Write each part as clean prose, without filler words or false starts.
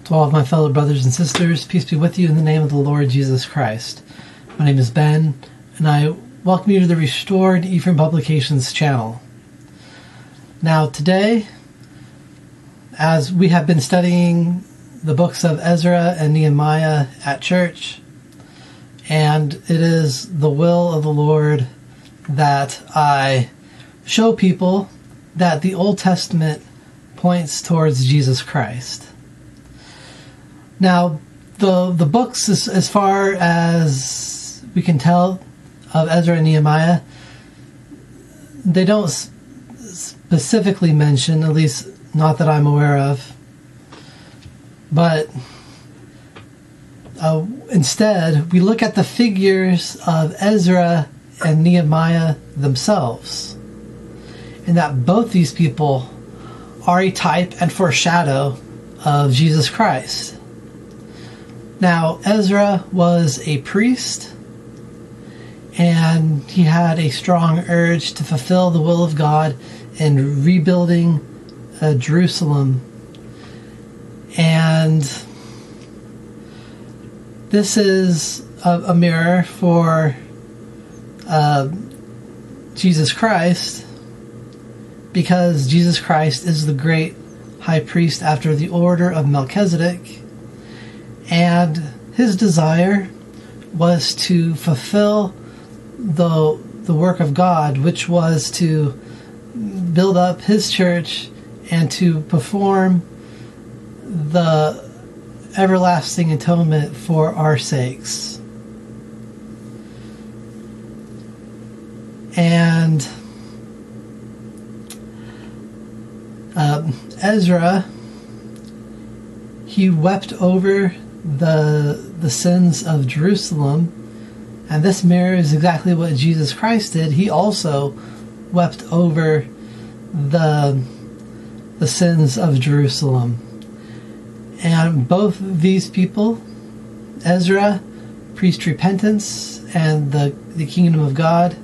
To all of my fellow brothers and sisters, peace be with you in the name of the Lord Jesus Christ. My name is Ben, and I welcome you to the Restored Ephraim Publications channel. Now today, as we have been studying the books of Ezra and Nehemiah at church, and it is the will of the Lord that I show people that the Old Testament points towards Jesus Christ. Now, the books, as far as we can tell, of Ezra and Nehemiah, they don't specifically mention, at least not that I'm aware of, but instead we look at the figures of Ezra and Nehemiah themselves, and that both these people are a type and foreshadow of Jesus Christ. Now, Ezra was a priest, and he had a strong urge to fulfill the will of God in rebuilding Jerusalem. And this is a mirror for Jesus Christ, because Jesus Christ is the great high priest after the order of Melchizedek. And his desire was to fulfill the work of God, which was to build up his church and to perform the everlasting atonement for our sakes. And Ezra, he wept over the sins of Jerusalem, and this mirrors exactly what Jesus Christ did. He also wept over the sins of Jerusalem. And both these people, Ezra preached repentance and the kingdom of God,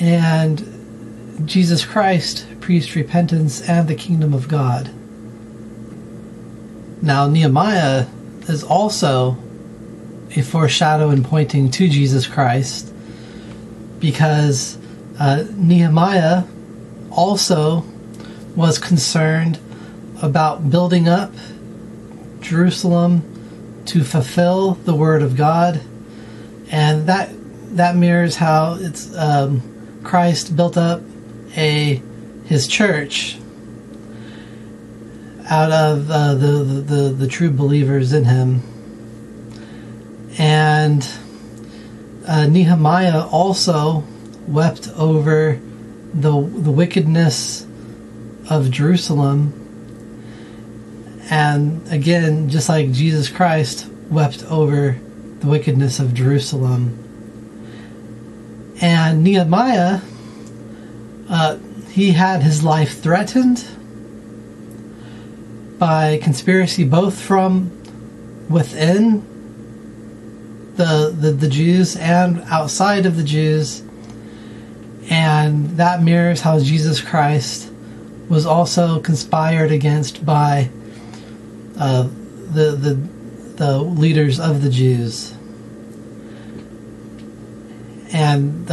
and Jesus Christ preached repentance and the kingdom of God. Now, Nehemiah is also a foreshadow and pointing to Jesus Christ, because Nehemiah also was concerned about building up Jerusalem to fulfill the word of God, and that mirrors how it's Christ built up his church out of the true believers in him. And Nehemiah also wept over the wickedness of Jerusalem, and again, just like Jesus Christ wept over the wickedness of Jerusalem. And Nehemiah, he had his life threatened by conspiracy, both from within the Jews and outside of the Jews, and that mirrors how Jesus Christ was also conspired against by the leaders of the Jews. And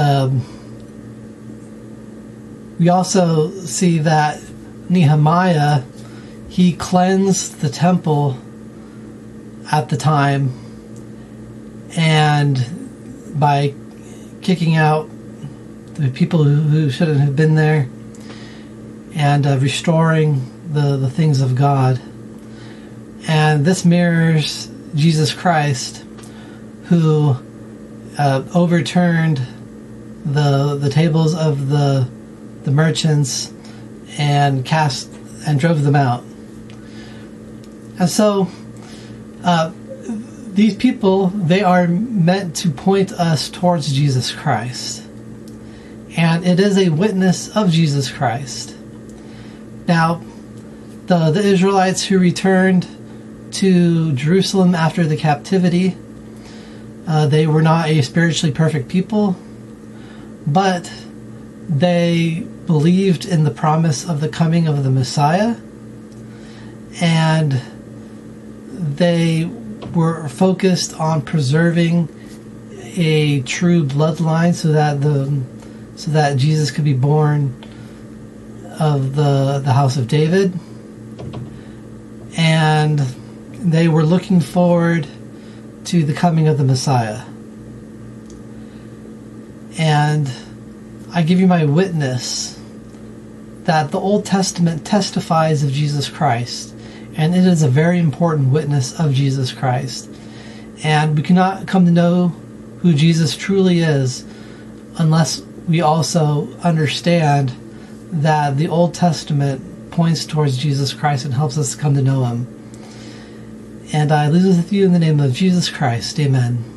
we also see that Nehemiah, he cleansed the temple at the time, and by kicking out the people who shouldn't have been there, and restoring the things of God. And this mirrors Jesus Christ, who overturned the tables of the merchants and drove them out. And so these people, they are meant to point us towards Jesus Christ, and it is a witness of Jesus Christ. Now, the Israelites who returned to Jerusalem after the captivity, they were not a spiritually perfect people, but they believed in the promise of the coming of the Messiah, and they were focused on preserving a true bloodline so that Jesus could be born of the house of David. And they were looking forward to the coming of the Messiah. And I give you my witness that the Old Testament testifies of Jesus Christ, and it is a very important witness of Jesus Christ. And we cannot come to know who Jesus truly is unless we also understand that the Old Testament points towards Jesus Christ and helps us come to know him. And I leave this with you in the name of Jesus Christ. Amen.